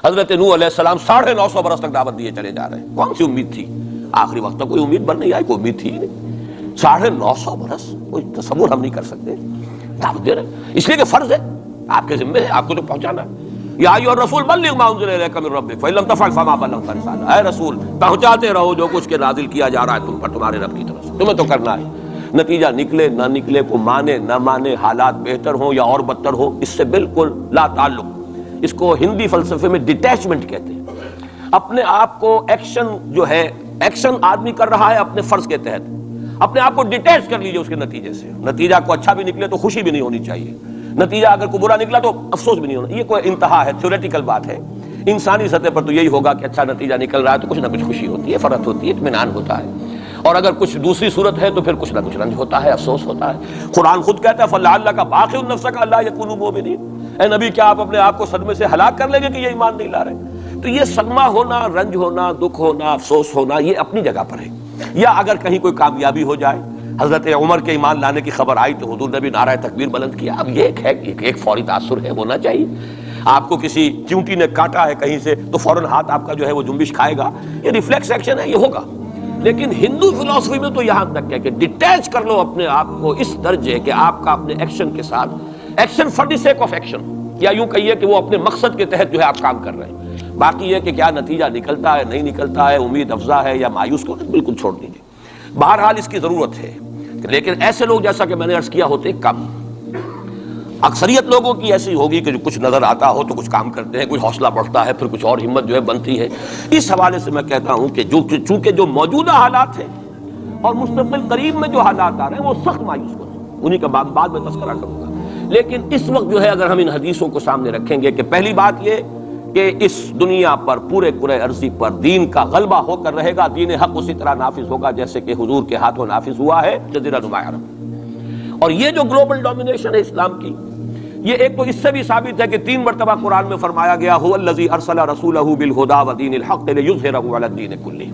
حضرت نوح علیہ السلام 950 برس تک دعوت دیے چلے جا رہے ہیں. کون سی امید تھی؟ آخری وقت تک کوئی امید بن نہیں آئی، کوئی امید تھی نہیں. 950 برس کوئی تصور ہم نہیں کر سکتے دعوت دے رہے، اس لیے کہ فرض ہے، آپ کے ذمہ ہے، آپ کو تو پہنچانا ہے. یا ایھا الرسول بلغ ما انزل الیک من ربک فإن لم تفعل فما بلغت رسالہ. اے رسول پہنچاتے رہو جو کچھ کے نازل کیا جا رہا ہے تم پر تمہارے رب کی طرف سے، تمہیں تو کرنا ہے. نتیجہ نکلے نہ نکلے، کو مانے نہ مانے، حالات بہتر ہوں یا اور بدتر ہو، اس سے بالکل لا تعلق. اس کو ہندی فلسفے میں ڈیٹیچمنٹ کہتے ہیں. اپنے آپ کو ایکشن جو ہے، ایکشن آدمی کر رہا ہے اپنے فرض کے تحت، اپنے آپ کو ڈیٹیچ کر لیجئے اس کے نتیجے سے. نتیجہ کو اچھا بھی نکلے تو خوشی بھی نہیں ہونی چاہیے، نتیجہ اگر کوئی برا نکلا تو افسوس بھی نہیں ہونا. یہ کوئی انتہا ہے، تھیوریٹیکل بات ہے. انسانی سطح پر تو یہی ہوگا کہ اچھا نتیجہ نکل رہا ہے تو کچھ نہ کچھ خوشی ہوتی ہے، فرحت ہوتی ہے، اطمینان ہوتا ہے. اور اگر کچھ دوسری صورت ہے تو پھر کچھ نہ کچھ رنج ہوتا ہے، افسوس ہوتا ہے. قرآن خود کہتا ہے فَلَعَلَّكَ بَاخِعٌ نَفْسَكَ أَلَّا يَكُونُوا مُؤْمِنِينَ. اے نبی کیا آپ اپنے آپ کو صدمے سے ہلاک کر لیں گے کہ یہ ایمان نہیں لا رہے؟ تو یہ صدمہ ہونا، رنج ہونا، دکھ ہونا، افسوس ہونا، یہ اپنی جگہ پر ہے. یا اگر کہیں کوئی کامیابی ہو جائے، حضرت عمر کے ایمان لانے کی خبر آئی تو حضور نے بھی نعرہ تکبیر بلند کیا. اب یہ ایک فوری تاثر ہے، ہونا چاہیے. آپ کو کسی چیونٹی نے کاٹا ہے کہیں سے تو فوراً ہاتھ آپ کا جو ہے وہ جنبش کھائے گا، یہ ریفلیکس ایکشن ہے، یہ ہوگا. لیکن ہندو فلسفی میں تو یہاں تک ہے کہ ڈیٹیچ کر لو اپنے آپ کو اس درجے کہ آپ کا اپنے ایکشن کے ساتھ، action for the sake of action, یا یوں کہیے کہ وہ اپنے مقصد کے تحت جو ہے آپ کام کر رہے ہیں. باقی یہ کہ کیا نتیجہ نکلتا ہے نہیں نکلتا ہے، امید افزا ہے یا مایوس کو، بالکل چھوڑ دیجیے. بہرحال اس کی ضرورت ہے، لیکن ایسے لوگ جیسا کہ میں نے عرض کیا ہوتے کم. اکثریت لوگوں کی ایسی ہوگی کہ جو کچھ نظر آتا ہو تو کچھ کام کرتے ہیں، کچھ حوصلہ بڑھتا ہے، پھر کچھ اور ہمت جو ہے بنتی ہے. اس حوالے سے میں کہتا ہوں کہ چونکہ جو موجودہ حالات ہیں اور مستقبل قریب میں جو حالات آ رہے ہیں وہ سخت مایوس کن ہیں، انہی کا بعد میں تذکرہ کروں گا. لیکن اس وقت جو ہے اگر ہم ان حدیثوں کو سامنے رکھیں گے کہ پہلی بات یہ کہ اس دنیا پر پورے عرضی پر دین کا غلبہ ہو کر رہے گا، دین حق اسی طرح نافذ ہوگا جیسے کہ حضور کے ہاتھوں نافذ ہوا ہے جزیرہ نما عرب. اور یہ جو گلوبل ڈومینیشن ہے اسلام کی، یہ ایک تو اس سے بھی ثابت ہے کہ 3 مرتبہ قرآن میں فرمایا گیا هو الذی ارسل رسولہ بالہدی ودین الحق لیظہرہ علی الدین کلہ.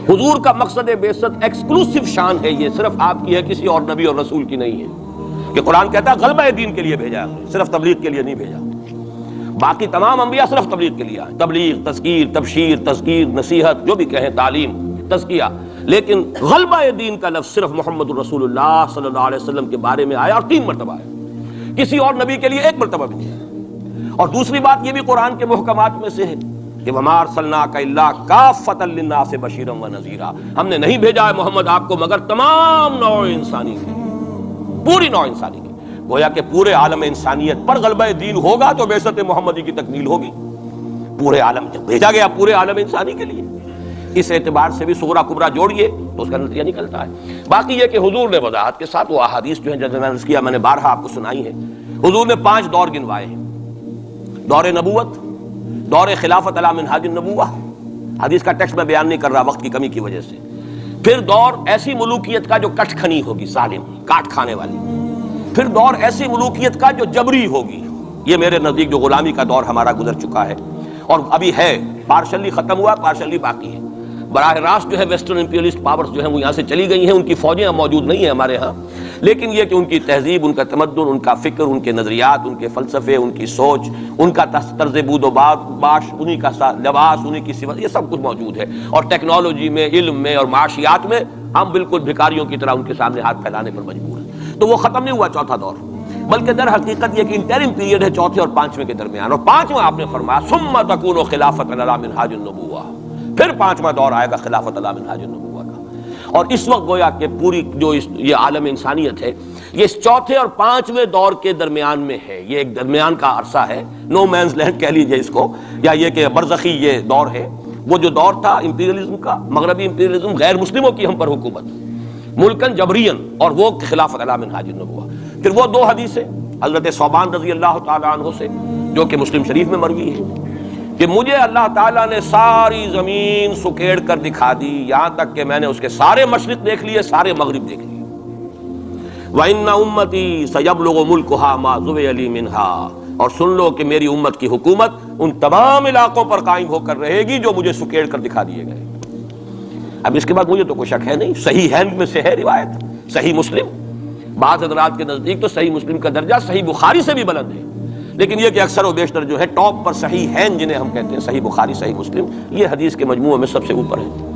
حضور کا مقصد بعثت ایکسکلوسیو شان ہے، یہ صرف آپ کی ہے، کسی اور نبی اور رسول کی نہیں ہے. کہ قرآن کہتا ہے غلبہ دین کے لیے بھیجا، صرف تبلیغ کے لیے نہیں بھیجا. باقی تمام انبیاء صرف تبلیغ کے لیے آئے، تبلیغ، تذکیر، تبشیر، تذکیر، نصیحت، جو بھی کہیں، تعلیم، تزکیہ. لیکن غلبہ دین کا لفظ صرف محمد الرسول اللہ صلی اللہ علیہ وسلم کے بارے میں آیا اور 3 مرتبہ آیا، کسی اور نبی کے لیے 1 مرتبہ بھی نہیں. اور دوسری بات یہ بھی قرآن کے محکمات میں سے ہے کہ وَمَا أَرْسَلْنَاكَ إِلَّا كَافَّةً لِلنَّاسِ بَشِيرًا وَنَذِيرًا. ہم نے نہیں بھیجا ہے محمد آپ کو مگر تمام نوع انسانی کے لیے، پوری نوع انسانی کی. گویا کہ پورے عالم انسانیت پر غلبہ دین ہوگا تو بعثت محمدی کی تکمیل ہوگی. پورے عالم جب بھیجا گیا پورے عالم انسانی کے لیے، اس اعتبار سے بھی صغرا کبرا جوڑیے تو اس کا نتیجہ نکلتا ہے. باقی یہ کہ حضور نے وضاحت کے ساتھ وہ احادیث جو ہیں جیسے میں نے کیا، میں نے بارہا آپ کو سنائی ہے. حضور نے 5 دور گنوائے ہیں: دور نبوت، دور خلافت علی منہاج النبوہ، حدیث کا ٹیکسٹ میں بیان نہیں کر رہا وقت کی کمی کی وجہ سے. پھر دور ایسی ملوکیت کا جو کٹ کھنی ہوگی، ظالم، کاٹ کھانے والی. پھر دور ایسی ملوکیت کا جو جبری ہوگی. یہ میرے نزدیک جو غلامی کا دور ہمارا گزر چکا ہے اور ابھی ہے، پارشلی ختم ہوا، پارشلی باقی ہے. براہ راست جو ہے ویسٹرن امپیریلسٹ پاورز جو ہیں وہ یہاں سے چلی گئی ہیں، ان کی فوجیں موجود نہیں ہیں ہمارے ہاں. لیکن یہ کہ ان کی تہذیب، ان کا تمدن، ان کا فکر، ان کے نظریات، ان کے فلسفے، ان کی سوچ، ان کا طرز بود و باش، انہی کا لباس، انہی کی صفت، یہ سب کچھ موجود ہے. اور ٹیکنالوجی میں، علم میں اور معاشیات میں ہم بالکل بھکاریوں کی طرح ان کے سامنے ہاتھ پھیلانے پر مجبور ہیں. تو وہ ختم نہیں ہوا چوتھا دور، بلکہ در حقیقت یہ کہ انٹرم پیریڈ ہے چوتھے اور 5ویں کے درمیان. اور 5واں آپ نے فرمایا ثم تکون خلافت علی منہاج النبوہ، پھر 5واں دور آئے گا خلافت علی منہاج النبوہ کا. اور اس وقت گویا کہ پوری جو یہ عالم انسانیت ہے یہ اس چوتھے اور 5ویں دور کے درمیان میں ہے. یہ ایک درمیان کا عرصہ ہے، نو مینز لینڈ کہہ لیجئے اس کو، یا یہ کہ برزخی یہ دور ہے. وہ جو دور تھا امپیریلزم کا، مغربی امپیریلزم، غیر مسلموں کی ہم پر حکومت، ملکن جبرین، اور وہ خلافت علی منہاج النبوہ. پھر وہ 2 حدیثیں حضرت ثوبان رضی اللہ تعالیٰ عنہ سے جو کہ مسلم شریف میں مروی ہے کہ مجھے اللہ تعالیٰ نے ساری زمین سکیڑ کر دکھا دی، یہاں تک کہ میں نے اس کے سارے مشرق دیکھ لیے، سارے مغرب دیکھ لیے. وَإِنَّ أُمَّتِي سَيَبْلُغُ مُلْكُهَا مَا زُوِيَ لِي مِنْهَا، اور سن لو کہ میری امت کی حکومت ان تمام علاقوں پر قائم ہو کر رہے گی جو مجھے سکیڑ کر دکھا دیے گئے. اب اس کے بعد مجھے تو کوئی شک ہے نہیں، صحیح ہے میں سے ہے روایت، صحیح مسلم. بعض حضرات کے نزدیک تو صحیح مسلم کا درجہ صحیح بخاری سے بھی بلند ہے، لیکن یہ کہ اکثر و بیشتر جو ہے ٹاپ پر صحیح ہیں جنہیں ہم کہتے ہیں صحیح بخاری صحیح مسلم، یہ حدیث کے مجموعے میں سب سے اوپر ہے۔